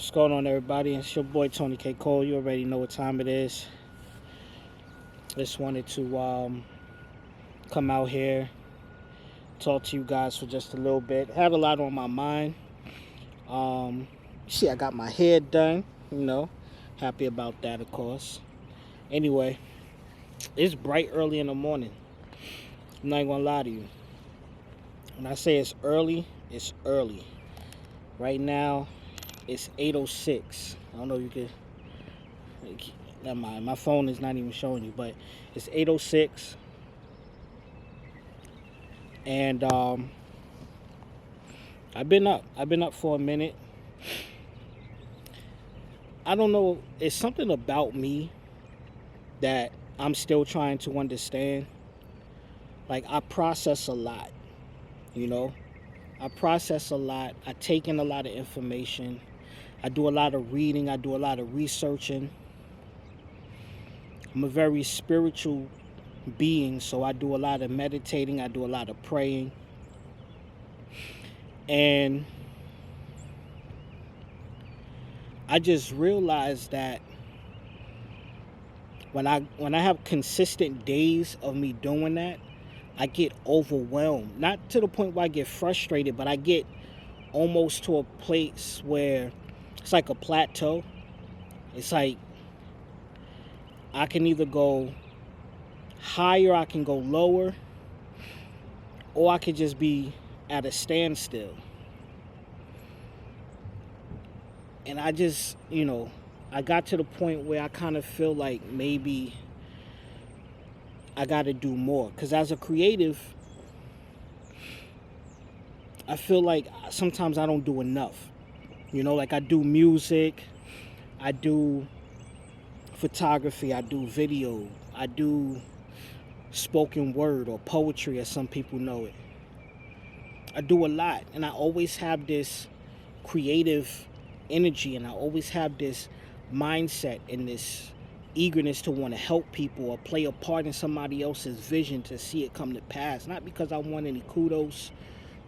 What's going on, everybody? It's your boy Tony K. Cole. You already know what time it is. Just wanted to come out here, talk to you guys for just a little bit. Had a lot on my mind. See, I got my hair done. Happy about that, of course. Anyway, it's bright early in the morning. I'm not gonna lie to you. When I say it's early, it's early. Right now, it's 8:06. I don't know if you could. Never mind. My phone is not even showing you, but it's 8:06, and I've been up. I've been up for a minute. I don't know. It's something about me that I'm still trying to understand. Like, I process a lot. I process a lot. I take in a lot of information. I do a lot of reading. I do a lot of researching. I'm a very spiritual being, so I do a lot of meditating. I do a lot of praying. And I just realized that when I have consistent days of me doing that, I get overwhelmed. Not to the point where I get frustrated, but I get almost to a place where it's like a plateau. It's like I can either go higher, I can go lower, or I could just be at a standstill. And I just, I got to the point where I kind of feel like maybe I got to do more. Because as a creative, I feel like sometimes I don't do enough. Like I do music, I do photography, I do video, I do spoken word or poetry as some people know it. I do a lot, and I always have this creative energy, and I always have this mindset and this eagerness to want to help people or play a part in somebody else's vision to see it come to pass. Not because I want any kudos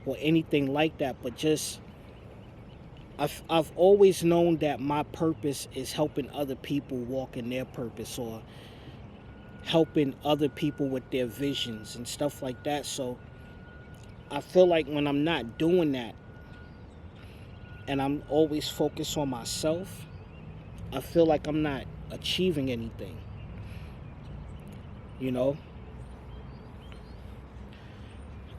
or anything like that, but just I've always known that my purpose is helping other people walk in their purpose, or helping other people with their visions and stuff like that. So I feel like when I'm not doing that and I'm always focused on myself, I feel like I'm not achieving anything.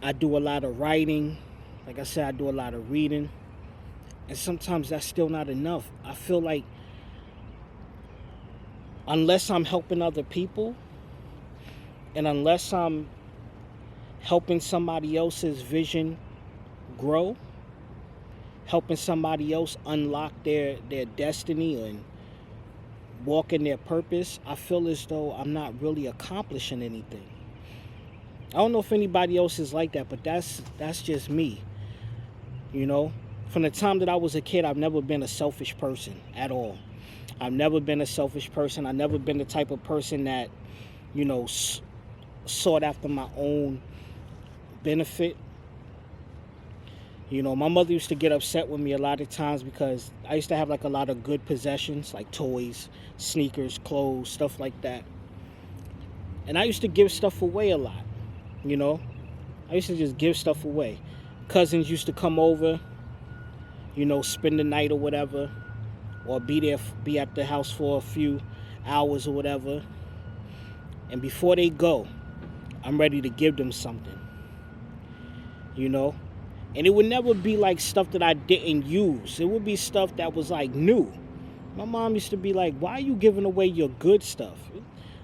I do a lot of writing. Like I said, I do a lot of reading. And sometimes that's still not enough. I feel like unless I'm helping other people, and unless I'm helping somebody else's vision grow, helping somebody else unlock their destiny and walk in their purpose, I feel as though I'm not really accomplishing anything. I don't know if anybody else is like that, but that's just me. From the time that I was a kid, I've never been a selfish person at all. I've never been a selfish person. I've never been the type of person that, sought after my own benefit. My mother used to get upset with me a lot of times because I used to have like a lot of good possessions, like toys, sneakers, clothes, stuff like that. And I used to give stuff away a lot, I used to just give stuff away. Cousins used to come over, spend the night or whatever, or be at the house for a few hours or whatever. And before they go, I'm ready to give them something, And it would never be like stuff that I didn't use. It would be stuff that was like new. My mom used to be like, why are you giving away your good stuff?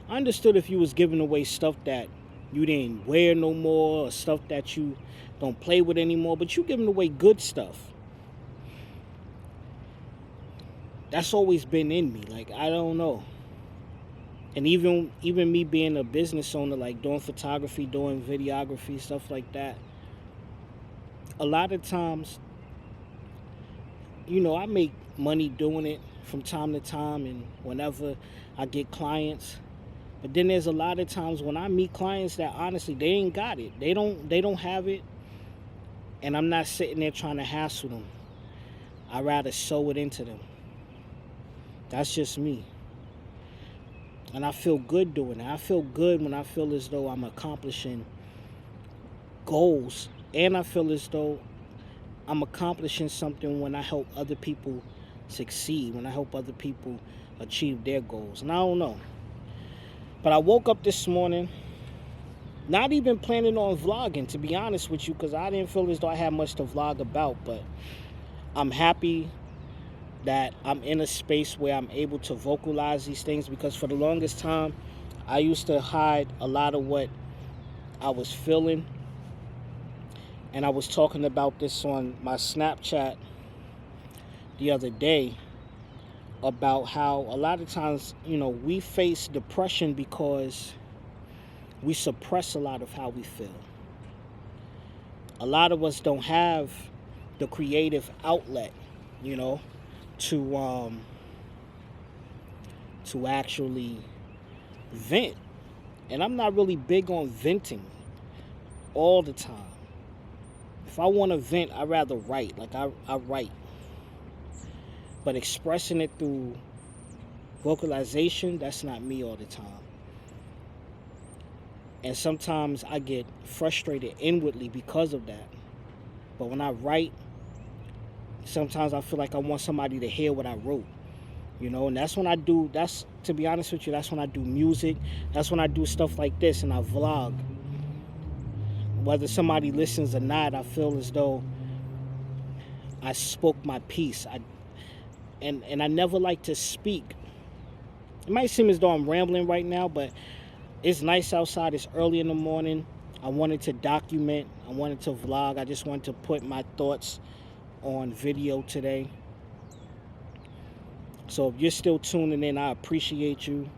I understood if you was giving away stuff that you didn't wear no more, or stuff that you don't play with anymore, but you giving away good stuff. That's always been in me. Like, I don't know. And even me being a business owner, like doing photography, doing videography, stuff like that, a lot of times, I make money doing it from time to time and whenever I get clients. But then there's a lot of times when I meet clients that honestly, they ain't got it. They don't have it. And I'm not sitting there trying to hassle them. I'd rather sow it into them. That's just me. And I feel good doing it. I feel good when I feel as though I'm accomplishing goals. And I feel as though I'm accomplishing something when I help other people succeed, when I help other people achieve their goals. And I don't know. But I woke up this morning not even planning on vlogging, to be honest with you, because I didn't feel as though I had much to vlog about. But I'm happy that I'm in a space where I'm able to vocalize these things, because for the longest time, I used to hide a lot of what I was feeling. And I was talking about this on my Snapchat the other day, about how a lot of times, we face depression because we suppress a lot of how we feel. A lot of us don't have the creative outlet, to actually vent. And I'm not really big on venting all the time. If I want to vent, I'd rather write. Like I write. But expressing it through vocalization, that's not me all the time. And sometimes I get frustrated inwardly because of that. But when I write, sometimes I feel like I want somebody to hear what I wrote. And that's when I do, to be honest with you, that's when I do music. That's when I do stuff like this and I vlog. Whether somebody listens or not, I feel as though I spoke my piece. And I never like to speak. It might seem as though I'm rambling right now, but it's nice outside. It's early in the morning. I wanted to document. I wanted to vlog. I just wanted to put my thoughts on video today. So if you're still tuning in, I appreciate you.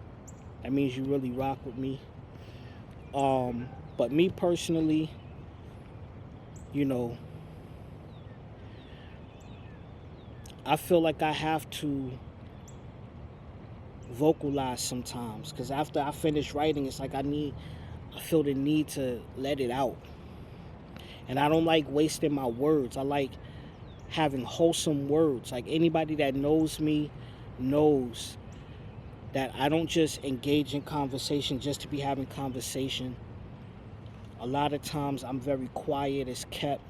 That means you really rock with me. But me personally, I feel like I have to vocalize sometimes, because after I finish writing, it's like I feel the need to let it out. And I don't like wasting my words. I like having wholesome words. Like, anybody that knows me knows that I don't just engage in conversation just to be having conversation. A lot of times I'm very quiet as kept.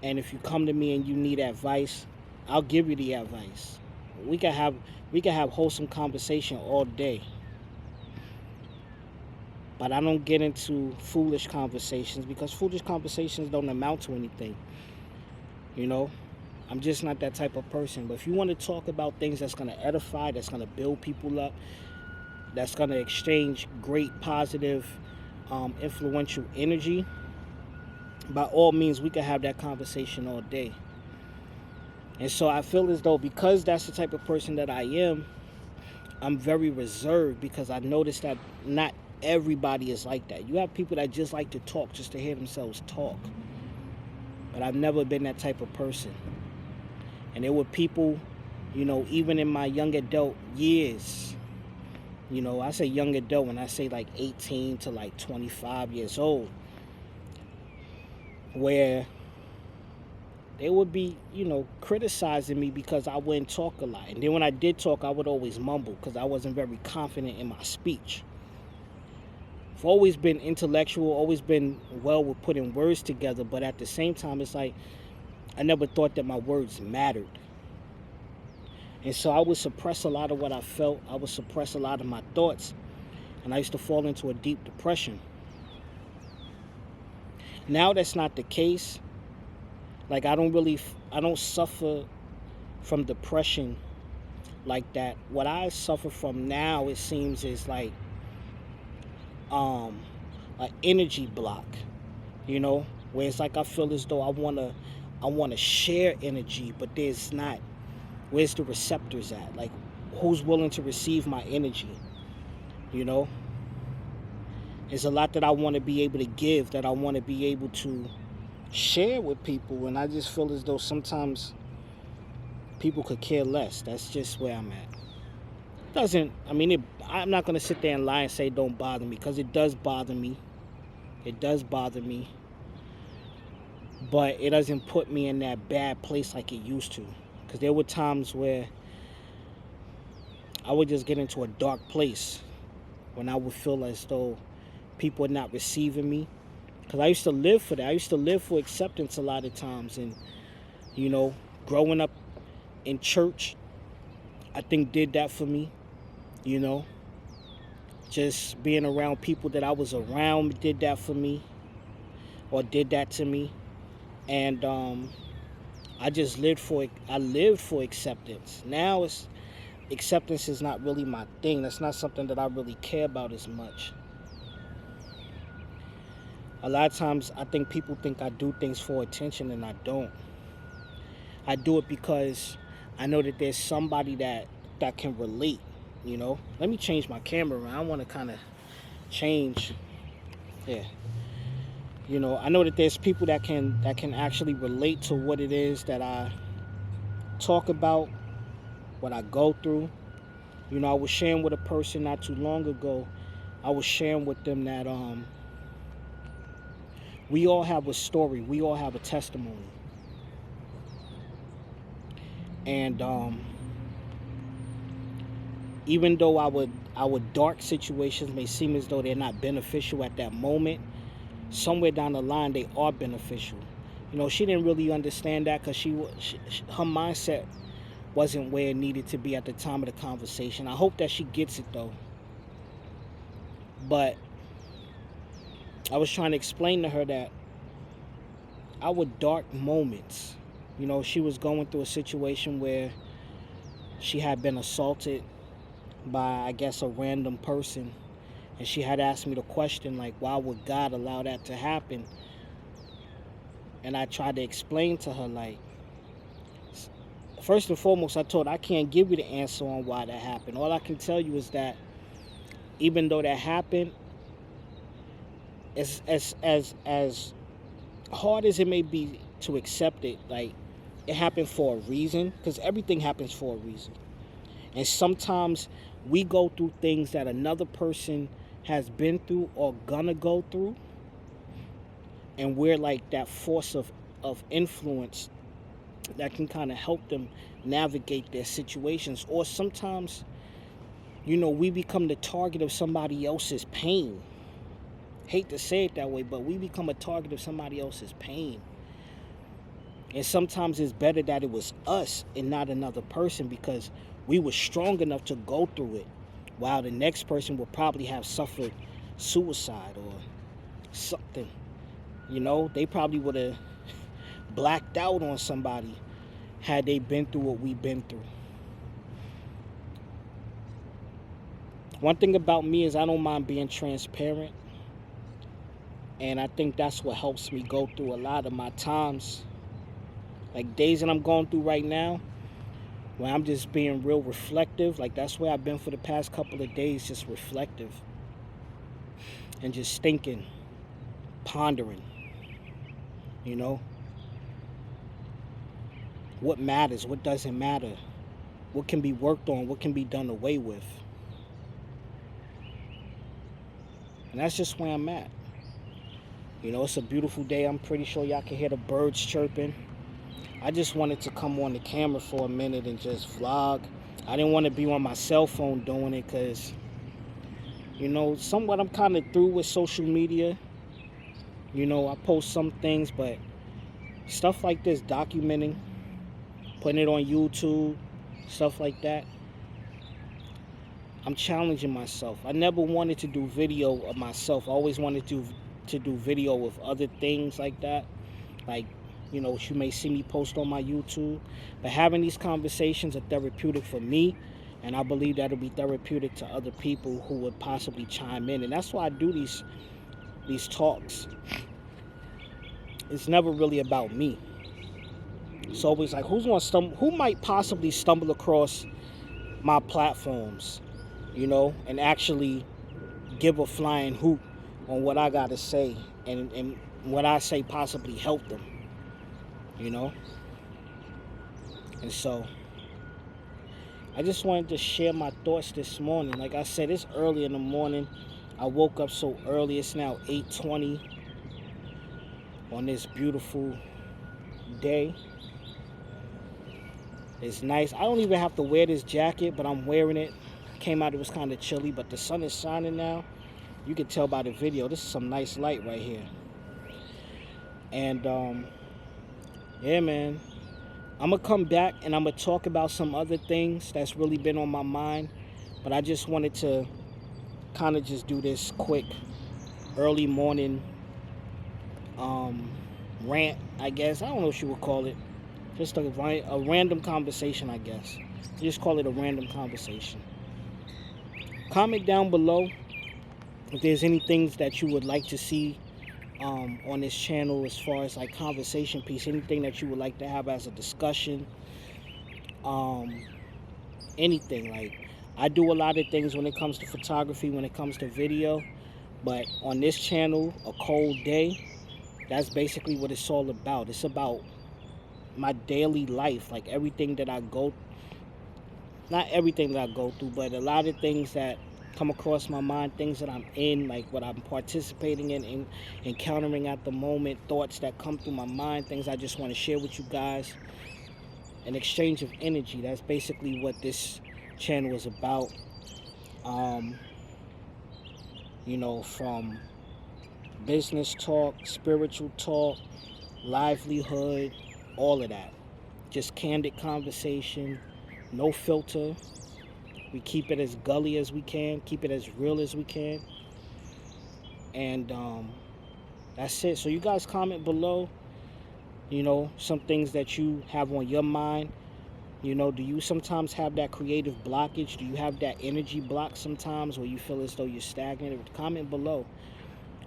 And if you come to me and you need advice, I'll give you the advice. We can have wholesome conversation all day. But I don't get into foolish conversations, because foolish conversations don't amount to anything. I'm just not that type of person. But if you want to talk about things that's going to edify, that's going to build people up, that's going to exchange great, positive, influential energy, by all means, we can have that conversation all day. And so I feel as though, because that's the type of person that I am, I'm very reserved, because I noticed that not everybody is like that. You have people that just like to talk just to hear themselves talk. But I've never been that type of person. And there were people, even in my young adult years, I say young adult when I say like 18 to like 25 years old, where they would be, criticizing me because I wouldn't talk a lot. And then when I did talk, I would always mumble because I wasn't very confident in my speech. I've always been intellectual, always been well with putting words together, but at the same time, it's like I never thought that my words mattered. And so I would suppress a lot of what I felt. I would suppress a lot of my thoughts. And I used to fall into a deep depression. Now that's not the case. Like, I don't suffer from depression like that. What I suffer from now, it seems, is like an energy block, where it's like I feel as though I wanna share energy, but there's not. Where's the receptors at? Like, who's willing to receive my energy? There's a lot that I want to be able to give, that I want to be able to share with people, and I just feel as though sometimes people could care less. That's just where I'm at. I'm not going to sit there and lie and say it don't bother me, because it does bother me. It does bother me. But it doesn't put me in that bad place like it used to. Because there were times where I would just get into a dark place when I would feel as though people are not receiving me. Because I used to live for that. I used to live for acceptance a lot of times. And, you know, growing up in church, I think did that for me. You know, just being around people that I was around did that for me, or did that to me. And I just lived for it. I lived for acceptance. Now it's acceptance is not really my thing. That's not something that I really care about as much. A lot of times I think people think I do things for attention, and I don't. I do it because I know that there's somebody that can relate, you know. Let me change my camera around. I want to kind of change. Yeah. You know, I know that there's people that can actually relate to what it is that I talk about, what I go through. You know, I was sharing with a person not too long ago. I was sharing with them that we all have a story. We all have a testimony. And even though our dark situations may seem as though they're not beneficial at that moment, somewhere down the line they are beneficial. You know, she didn't really understand that because her mindset wasn't where it needed to be at the time of the conversation. I hope that she gets it though. But I was trying to explain to her that our dark moments, you know, she was going through a situation where she had been assaulted by, I guess, a random person. And she had asked me the question, like, why would God allow that to happen? And I tried to explain to her, like, first and foremost, I told her I can't give you the answer on why that happened. All I can tell you is that even though that happened, as hard as it may be to accept it, like, it happened for a reason, because everything happens for a reason. And sometimes we go through things that another person has been through or gonna go through, and we're like that force of influence that can kind of help them navigate their situations. Or sometimes, you know, we become the target of somebody else's pain. Hate to say it that way, but we become a target of somebody else's pain. And sometimes it's better that it was us and not another person, because we were strong enough to go through it, while the next person would probably have suffered suicide or something. You know, they probably would have blacked out on somebody had they been through what we've been through. One thing about me is I don't mind being transparent. And I think that's what helps me go through a lot of my times. Like days that I'm going through right now, when I'm just being real reflective. Like that's where I've been for the past couple of days, just reflective. And just thinking, pondering, you know. What matters, what doesn't matter. What can be worked on, what can be done away with. And that's just where I'm at. You know, it's a beautiful day. I'm pretty sure y'all can hear the birds chirping. I just wanted to come on the camera for a minute and just vlog. I didn't want to be on my cell phone doing it because, you know, somewhat I'm kind of through with social media. You know, I post some things, but stuff like this, documenting, putting it on YouTube, stuff like that, I'm challenging myself. I never wanted to do video of myself. I always wanted to do video of other things like that. Like, you know, you may see me post on my YouTube. But having these conversations are therapeutic for me. And I believe that'll be therapeutic to other people who would possibly chime in. And that's why I do these talks. It's never really about me. It's always like, who might possibly stumble across my platforms, you know, and actually give a flying hoot on what I gotta say, and what I say possibly help them, you know. And so I just wanted to share my thoughts this morning. Like I said, it's early in the morning. I woke up so early. It's now 8:20 on this beautiful day. It's nice. I don't even have to wear this jacket, but I'm wearing it came out, it was kind of chilly, but the sun is shining now. You can tell by the video. This is some nice light right here. And yeah, man, I'm gonna come back and I'm gonna talk about some other things that's really been on my mind. But I just wanted to kind of just do this quick early morning rant, I guess. I don't know what you would call it. Just a random conversation, I guess. Just call it a random conversation. Comment down below if there's any things that you would like to see on this channel as far as like conversation piece, anything that you would like to have as a discussion, anything. Like, I do a lot of things when it comes to photography, when it comes to video, but on this channel, A Cold Day, that's basically what it's all about. It's about my daily life, like everything that I go, not everything that I go through, but a lot of things that come across my mind, things that I'm in, like what I'm participating in, encountering at the moment, thoughts that come through my mind, things I just want to share with you guys. An exchange of energy. That's basically what this channel is about. You know, from business talk, spiritual talk, livelihood, all of that. Just candid conversation, no filter. We keep it as gully as we can, keep it as real as we can. And that's it. So you guys comment below, you know, some things that you have on your mind. You know, do you sometimes have that creative blockage? Do you have that energy block sometimes where you feel as though you're stagnant? Comment below.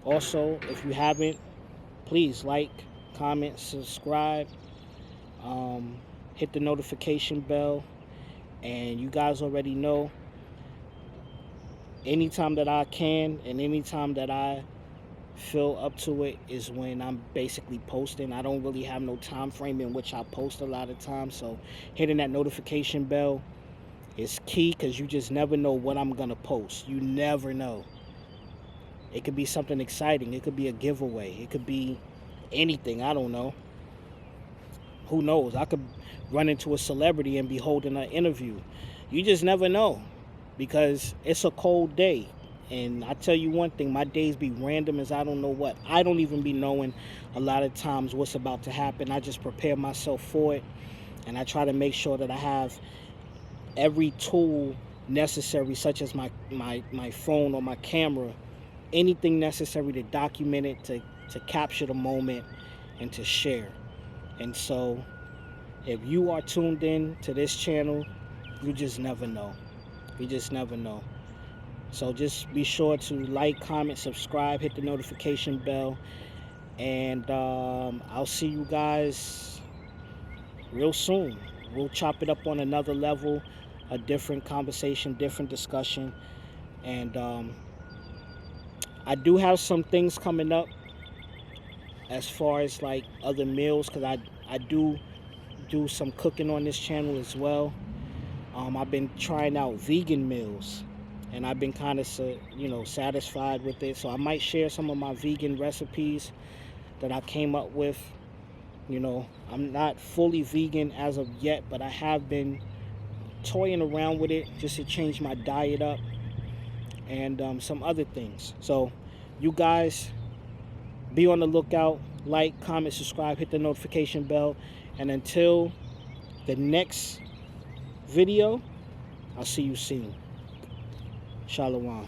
Also, if you haven't, please like, comment, subscribe, hit the notification bell. And you guys already know, anytime that I can and anytime that I feel up to it is when I'm basically posting. I don't really have no time frame in which I post a lot of times, so hitting that notification bell is key, because you just never know what I'm gonna post. You never know. It could be something exciting, it could be a giveaway, it could be anything. I don't know. Who knows? I could run into a celebrity and be holding an interview. You just never know, because it's a cold day. And I tell you one thing, my days be random as I don't know what. I don't even be knowing a lot of times what's about to happen. I just prepare myself for it, and I try to make sure that I have every tool necessary, such as my phone or my camera, anything necessary to document it, to capture the moment and to share. And so if you are tuned in to this channel, you just never know. You just never know. So just be sure to like, comment, subscribe, hit the notification bell, and I'll see you guys real soon. We'll chop it up on another level, a different conversation, different discussion. And I do have some things coming up as far as like other meals, because I do some cooking on this channel as well. I've been trying out vegan meals, and I've been kind of satisfied with it. So I might share some of my vegan recipes that I came up with. You know, I'm not fully vegan as of yet, but I have been toying around with it just to change my diet up, and some other things. So you guys be on the lookout. Like, comment, subscribe, hit the notification bell, and until the next video, I'll see you soon. Shalom.